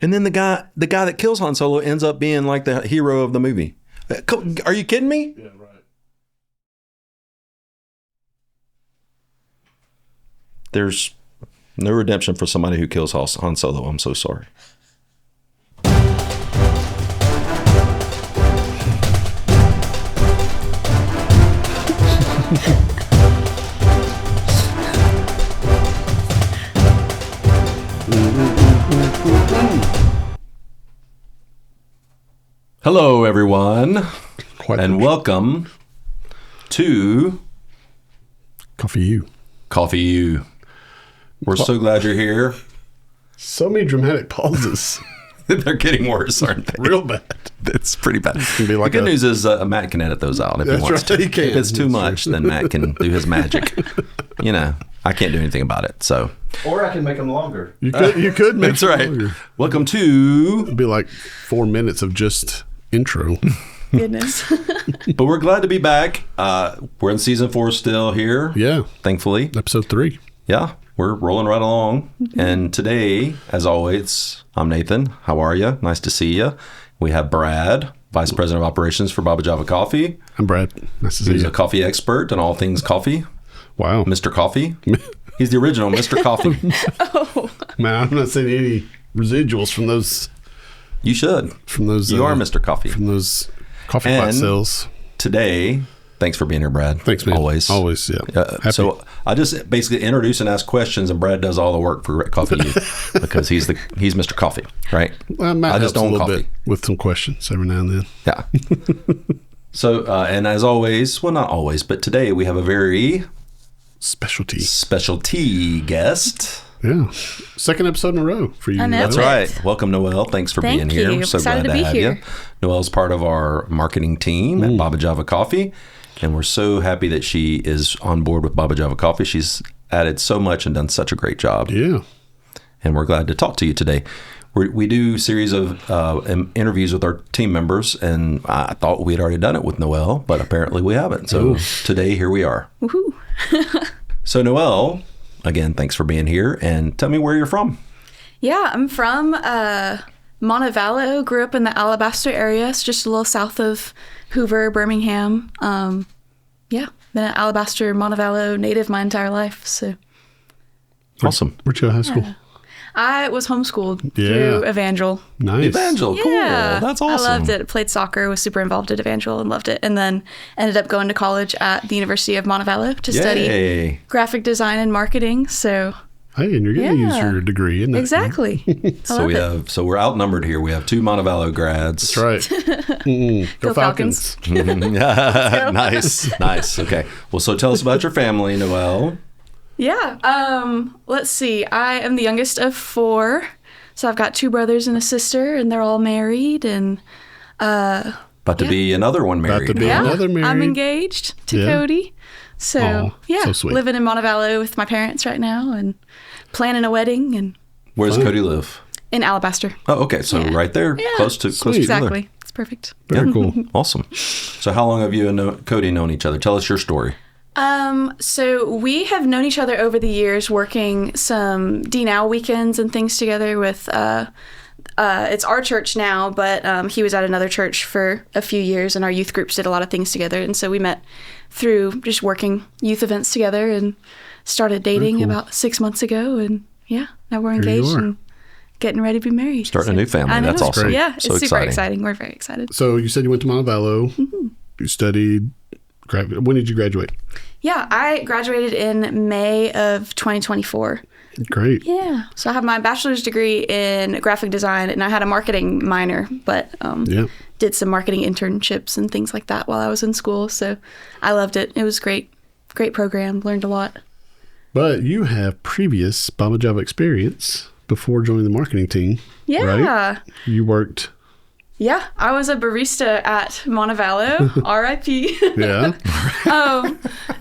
And then the guy that kills Han Solo ends up being like the hero of the movie. Are you kidding me? Yeah, right. There's no redemption for somebody who kills Han Solo. I'm so sorry. Hello, everyone, and welcome to CoffeeU. CoffeeU. We're so glad you're here. So many dramatic pauses. They're getting worse, aren't they? Real bad. It's pretty bad. Be like the good news is Matt can edit those out if he wants to. He can. If it's too much, then Matt can do his magic. You know, I can't do anything about it. So, or I can make them longer. You could make that's right. longer. Welcome to. It'd be like 4 minutes of just intro. Goodness. But we're glad to be back. We're in season 4 still here. Yeah. Thankfully. Episode 3. Yeah. We're rolling right along. Mm-hmm. And today, as always, I'm Nathan. How are you? Nice to see you. We have Brad, Vice President of Operations for Baba Java Coffee. I'm Brad. Nice to see you. He's a coffee expert in all things coffee. Wow. Mr. Coffee. He's the original Mr. Coffee. Oh. Man, I'm not seeing any residuals from those. You should. From those. You are Mr. Coffee. From those coffee pot sales. Today, thanks for being here, Brad. Thanks, man. Always, yeah. So I just basically introduce and ask questions, and Brad does all the work for CoffeeU because he's Mr. Coffee, right? Well, Matt I just helps don't a little coffee bit with some questions every now and then. Yeah. So, and as always, well, not always, but today we have a very specialty guest. Yeah. Second episode in a row for you. I know. That's right. Welcome, Noelle. Thanks for being here. Thank you. So Excited glad to be have here. you. Noelle's part of our marketing team at Baba Java Coffee, and we're so happy that she is on board with Baba Java Coffee. She's added so much and done such a great job. Yeah. And we're glad to talk to you today. We do a series of interviews with our team members, and I thought we had already done it with Noelle, but apparently we haven't. So today, here we are. Woohoo. So Noelle, again, thanks for being here, and tell me where you're from. Yeah, I'm from Montevallo. Grew up in the Alabaster area. It's just a little south of Hoover, Birmingham. Yeah, been an Alabaster, Montevallo native my entire life. So Awesome. Where'd you go to high school? I was homeschooled through Evangel. Nice. Evangel, cool. Yeah, That's awesome. I loved it. Played soccer, was super involved at Evangel and loved it. And then ended up going to college at the University of Montevallo to study graphic design and marketing. So hey, and you're getting to use your degree, isn't it? Exactly. So we're outnumbered here. We have 2 Montevallo grads. That's right. Go Falcons. Nice. Okay. Well, so tell us about your family, Noelle. Yeah. Let's see. I am the youngest of 4. So I've got 2 brothers and a sister, and they're all married. And about to be another one married. About to be another married. I'm engaged to Cody. So so sweet. Living in Montevallo with my parents right now and planning a wedding. And Where does Cody live? in Alabaster. Oh, okay. So right there, close to each other. Exactly. It's perfect. Very cool. Awesome. So how long have you and Cody known each other? Tell us your story. So we have known each other over the years, working some D-Now weekends and things together with, it's our church now, but he was at another church for a few years, and our youth groups did a lot of things together. And so we met through just working youth events together and started dating about 6 months ago. And now we're engaged and getting ready to be married. Starting a new family. That's awesome. Yeah, so it's super exciting. We're very excited. So you said you went to Montevallo. Mm-hmm. You studied. When did you graduate? Yeah, I graduated in May of 2024. Great. Yeah. So I have my bachelor's degree in graphic design, and I had a marketing minor, but did some marketing internships and things like that while I was in school. So I loved it. It was great. Great program. Learned a lot. But you have previous Baba Java experience before joining the marketing team. Yeah. Right? You worked... Yeah, I was a barista at Montevallo, R.I.P. Yeah.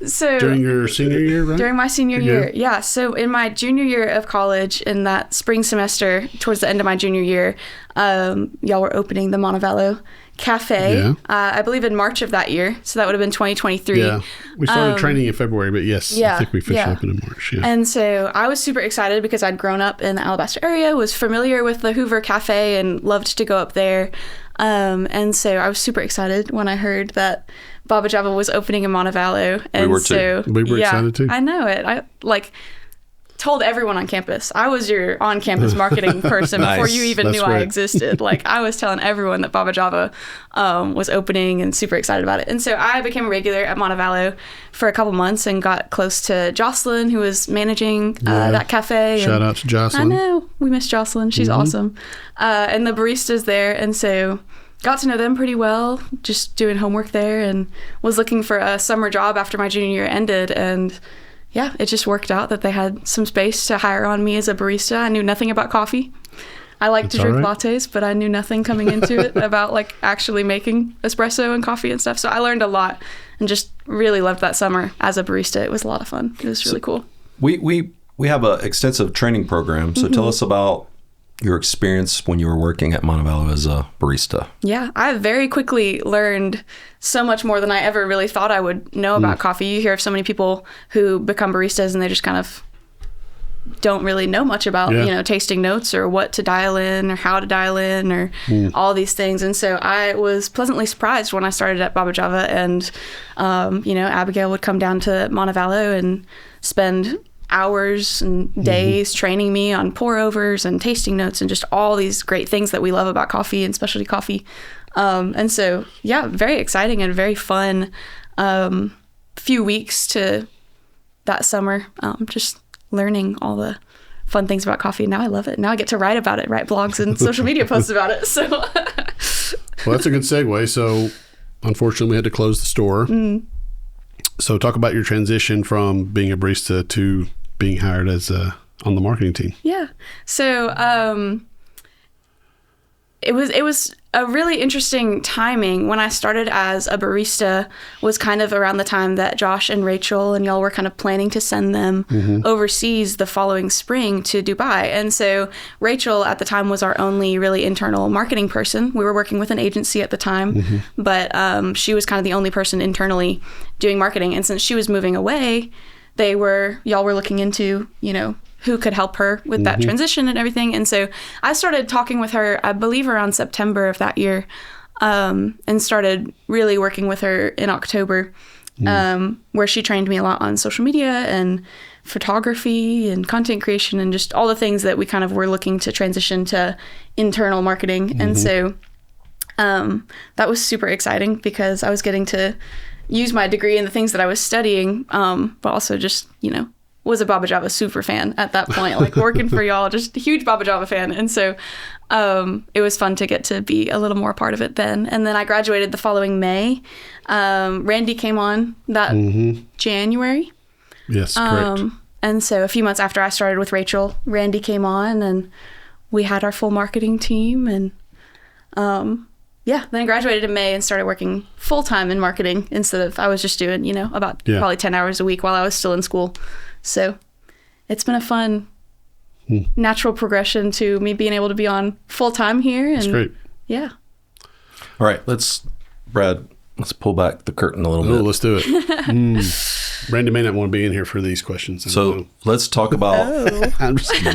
So during your senior year, right? During my senior year, yeah. So in my junior year of college, in that spring semester, towards the end of my junior year, y'all were opening the Montevallo café, Yeah. I believe in March of that year. So that would have been 2023. Yeah. We started training in February, but yes, I think we officially opened in March. Yeah. And so I was super excited because I'd grown up in the Alabaster area, was familiar with the Hoover Cafe, and loved to go up there. And so I was super excited when I heard that Baba Java was opening in Montevallo. And We were too. We were excited too. I know it. I told everyone on campus. I was your on-campus marketing person Nice. before you even That's knew I right. existed. I was telling everyone that Baba Java was opening and super excited about it. And so I became a regular at Montevallo for a couple months and got close to Jocelyn, who was managing that cafe. Shout out to Jocelyn. I know. We miss Jocelyn. She's awesome. And the baristas there. And so got to know them pretty well, just doing homework there, and was looking for a summer job after my junior year ended. And yeah, it just worked out that they had some space to hire on me as a barista. I knew nothing about coffee. I like to drink lattes, but I knew nothing coming into it about actually making espresso and coffee and stuff. So I learned a lot and just really loved that summer as a barista. It was a lot of fun. It was really cool. We have an extensive training program. So tell us about your experience when you were working at Montevallo as a barista. Yeah, I very quickly learned so much more than I ever really thought I would know about coffee. You hear of so many people who become baristas and they just kind of don't really know much about, tasting notes or what to dial in or how to dial in or all these things. And so I was pleasantly surprised when I started at Baba Java and, Abigail would come down to Montevallo and spend hours and days training me on pour overs and tasting notes and just all these great things that we love about coffee and specialty coffee. And so, yeah, very exciting and very fun few weeks to that summer, just learning all the fun things about coffee. Now I love it. Now I get to write about it, write blogs and social media posts about it. So, well, that's a good segue. So, unfortunately, we had to close the store. So talk about your transition from being a barista to being hired as on the marketing team. Yeah. So it was a really interesting timing. When I started as a barista was kind of around the time that Josh and Rachel and y'all were kind of planning to send them overseas the following spring to Dubai. And so Rachel at the time was our only really internal marketing person. We were working with an agency at the time, but she was kind of the only person internally doing marketing. And since she was moving away, y'all were looking into, who could help her with that transition and everything. And so I started talking with her, I believe around September of that year, and started really working with her in October, where she trained me a lot on social media and photography and content creation and just all the things that we kind of were looking to transition to internal marketing. And so that was super exciting because I was getting to use my degree in the things that I was studying, but also just, was a Baba Java super fan at that point, working for y'all, just a huge Baba Java fan. And so it was fun to get to be a little more a part of it then. And then I graduated the following May. Randy came on that January. Yes, correct. And so a few months after I started with Rachel, Randy came on and we had our full marketing team. And then I graduated in May and started working full-time in marketing instead of, I was just doing, about probably 10 hours a week while I was still in school. So it's been a fun natural progression to me being able to be on full-time here. And, that's great. Yeah. All right, Brad, let's pull back the curtain a little bit. Let's do it. Randy may not want to be in here for these questions. So let's talk about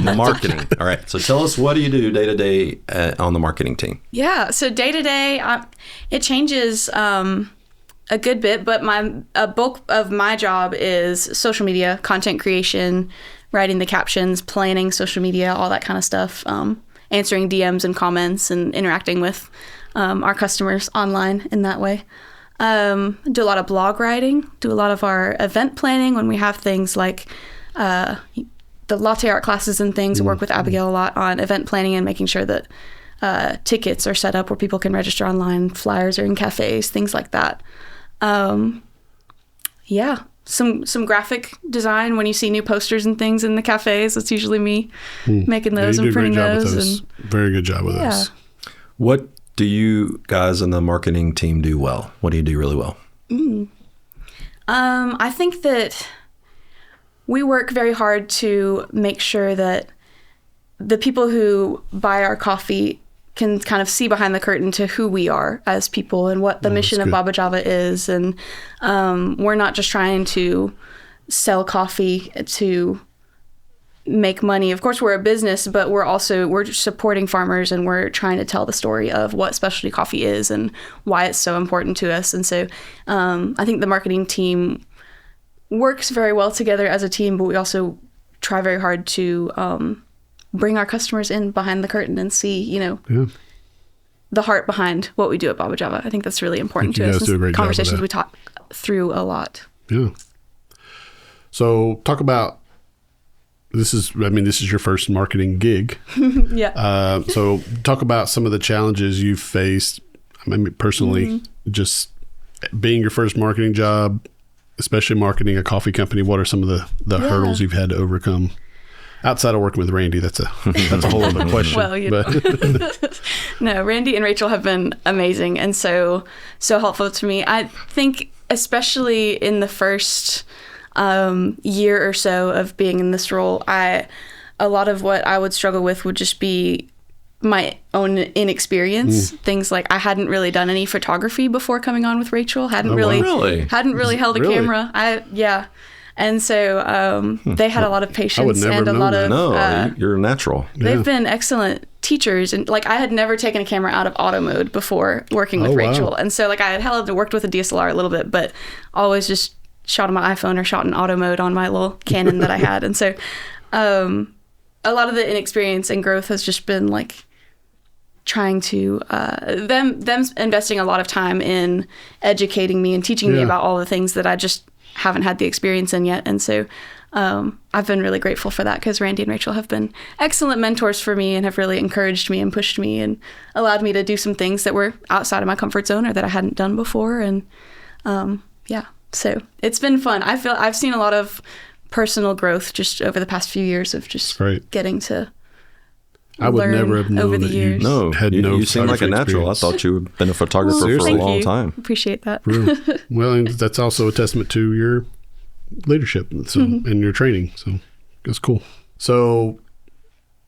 marketing. All right. So tell us, what do you do day to day on the marketing team? Yeah. So day to day, it changes a good bit, but a bulk of my job is social media, content creation, writing the captions, planning social media, all that kind of stuff, answering DMs and comments and interacting with our customers online in that way. Do a lot of blog writing, do a lot of our event planning when we have things like the latte art classes and things. Work with Abigail a lot on event planning and making sure that tickets are set up where people can register online, flyers are in cafes, things like that. Some graphic design when you see new posters and things in the cafes. It's usually me making those and printing those. Very good job with those. What do you guys in the marketing team do well? What do you do really well? I think that we work very hard to make sure that the people who buy our coffee can kind of see behind the curtain to who we are as people and what the mission of Baba Java is. And we're not just trying to sell coffee to make money. Of course, we're a business, but we're supporting farmers, and we're trying to tell the story of what specialty coffee is and why it's so important to us. And so I think the marketing team works very well together as a team, but we also try very hard to bring our customers in behind the curtain and see, the heart behind what we do at Baba Java. I think that's really important to us. Conversations we talk through a lot. Yeah. So talk about, this is your first marketing gig. Yeah. So talk about some of the challenges you've faced. I mean, personally, just being your first marketing job, especially marketing a coffee company. What are some of the hurdles you've had to overcome? Outside of working with Randy, that's a whole other question. Well, no, Randy and Rachel have been amazing and so helpful to me. I think especially in the first year or so of being in this role, a lot of what I would struggle with would just be my own inexperience. Things like I hadn't really done any photography before coming on with Rachel. Hadn't really held a camera. And so they had a lot of patience and a lot of... No, you're natural. They've been excellent teachers. And I had never taken a camera out of auto mode before working with Rachel. Wow. And so I had worked with a DSLR a little bit, but always just shot on my iPhone or shot in auto mode on my little Canon that I had. And so a lot of the inexperience and growth has just been trying to them investing a lot of time in educating me and teaching me about all the things that I just haven't had the experience in yet. And so I've been really grateful for that, because Randy and Rachel have been excellent mentors for me and have really encouraged me and pushed me and allowed me to do some things that were outside of my comfort zone or that I hadn't done before. And so it's been fun. I've seen a lot of personal growth just over the past few years of just getting to I would never have known that you had no you seem like a natural. Experience. I thought you had been a photographer for a long time. Appreciate that. Well, and that's also a testament to your leadership and your training. So that's cool. So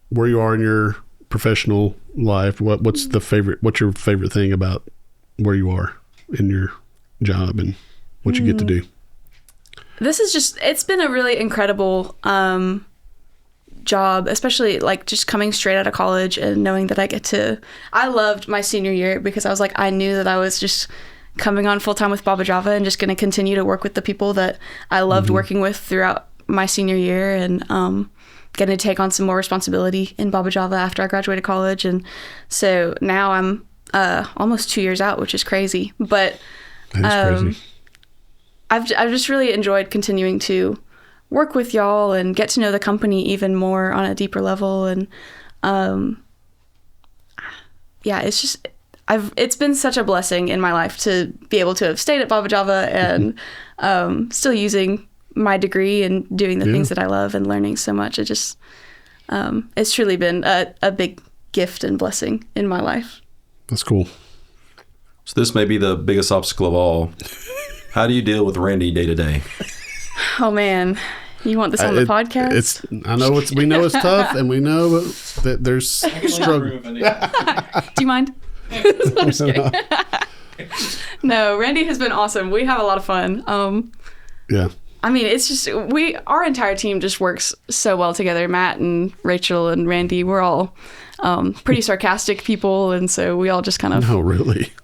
where you are in your professional life, what's your favorite thing about where you are in your job and what you get to do? This is it's been a really incredible job, especially just coming straight out of college and knowing that I loved my senior year, because I was I knew that I was just coming on full time with Baba Java and just going to continue to work with the people that I loved working with throughout my senior year, and going to take on some more responsibility in Baba Java after I graduated college. And so now I'm almost 2 years out, which is crazy, but crazy. I've just really enjoyed continuing to work with y'all and get to know the company even more on a deeper level. And it's been such a blessing in my life to be able to have stayed at Baba Java and still using my degree and doing the things that I love and learning so much. It just it's truly been a big gift and blessing in my life. That's cool. So this may be the biggest obstacle of all. How do you deal with Randy day to day? Oh man, you want this on the podcast? We know it's tough, and we know that there's struggle. Do you mind? I'm just kidding. No, Randy has been awesome. We have a lot of fun. Yeah. I mean, it's just our entire team just works so well together. Matt and Rachel and Randy, we're all pretty sarcastic people, and so we all just kind of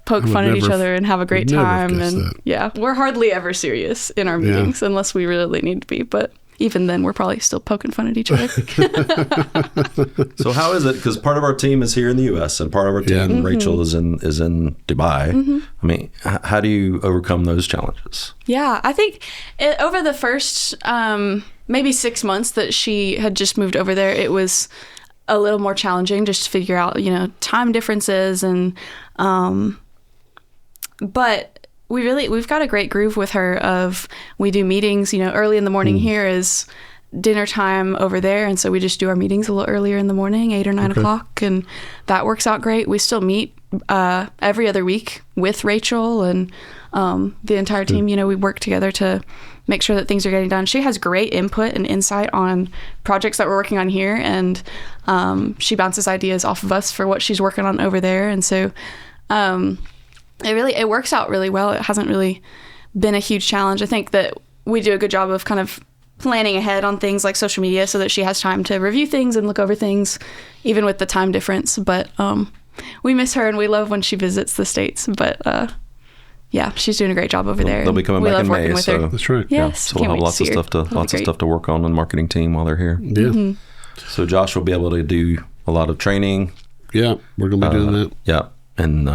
poke fun at each other and have a great time. And we're hardly ever serious in our meetings unless we really need to be, but even then we're probably still poking fun at each other. So how is it, because part of our team is here in the US and part of our team, Rachel, is in Dubai. I mean, how do you overcome those challenges? I think over the first maybe 6 months that she had just moved over there, it was a little more challenging just to figure out, time differences. And but we've got a great groove with her. We do meetings, early in the morning here is dinner time over there, and so we just do our meetings a little earlier in the morning, 8 or 9 o'clock, and that works out great. We still meet every other week with Rachel and the entire team. You know, we work together to make sure that things are getting done. She has great input and insight on projects that we're working on here, and she bounces ideas off of us for what she's working on over there, and so it works out really well. It hasn't really been a huge challenge. I think that we do a good job of kind of planning ahead on things like social media so that she has time to review things and look over things, even with the time difference. But we miss her, and we love when she visits the States. But yeah, she's doing a great job over there. They'll be coming back in May, so that's right. Yes, so we'll have lots of stuff to work on the marketing team while they're here. Yeah. Mm-hmm. So Josh will be able to do a lot of training. Yeah, we're gonna be doing that. Yeah, and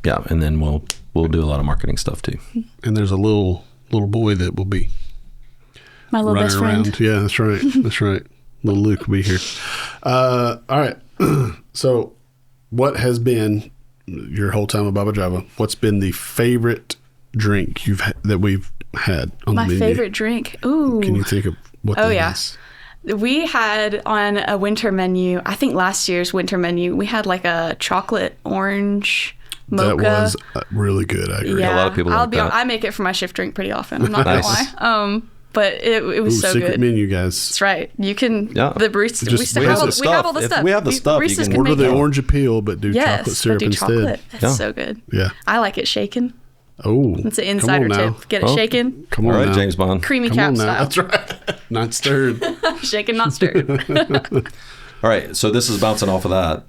and then we'll do a lot of marketing stuff too. And there's a little boy that will be my little running best friend. around. Yeah, that's right. That's right. Little Luke will be here. All right. So, what has been your whole time at Baba Java? What's been the favorite drink that we've had on the menu? My favorite drink. Ooh. Can you think of what that is? We had on a winter menu, I think last year's winter menu, we had like a chocolate orange mocha. That was really good. I agree. Yeah, A lot of people like that. I make it for my shift drink pretty often. I'm not gonna lie. But it was so secret good. menu, guys. That's right. You can the barista. Just- we have all the If stuff. we have the stuff, you baristas can Order make the it. orange appeal, but do chocolate syrup but do instead. chocolate. That's Yeah. so good. Yeah. I like it shaken. Oh, It's an come insider on now. tip. Get it Oh. shaken, Come All on right, now. James Bond. creamy Come cap on now. style. That's right. Not stirred. Shaken, not stirred. All right, so this is bouncing off of that.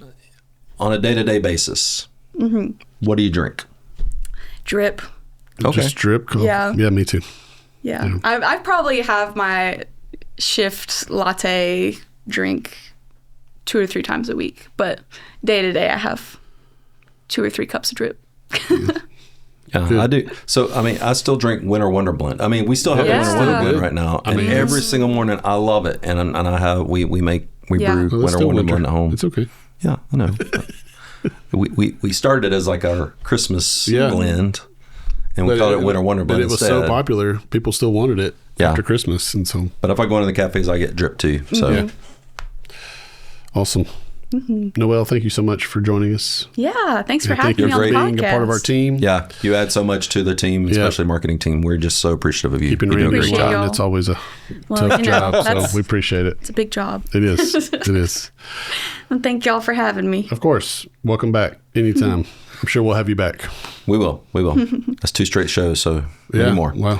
On a day-to-day basis, what do you drink? Drip. Okay. Just drip. Cool. Yeah. Yeah, me too. Yeah. I probably have my shift latte drink 2 or 3 times a week, but day to day I have 2 or 3 cups of drip. Yeah, I do. So, I mean, I still drink Winter Wonder Blend. I mean, we still have a Winter Wonder Blend right now. And every single morning, I love it. And I have, we brew Well, that's Winter still Wonder Blend at home. It's okay. Yeah, I know. we started as like our Christmas blend, and we called it Winter Wonder Blend But it was instead. so popular, people still wanted it after Christmas. And so, But if I go into the cafes, I get drip too. So, awesome. Noelle, thank you so much for joining us. Yeah. Thanks for having you're me on the great. podcast. Being a part of our team. yeah, you add so much to the team, especially marketing team. We're just so appreciative of you. Keeping You're doing a great Appreciate job. y'all. It's always a Well, tough you know, job, that's- so we appreciate it. It's a big job. It is. It is. And thank y'all for having me. Of course. Welcome back anytime. I'm sure we'll have you back. We will. That's 2 straight shows, so many more. Wow.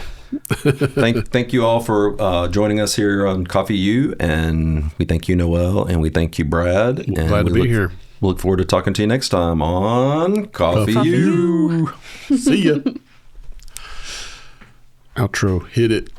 Thank you all for joining us here on CoffeeU, and we thank you, Noelle, and we thank you, Brad. And Glad to be here. We look forward to talking to you next time on CoffeeU. See ya. Outro. Hit it.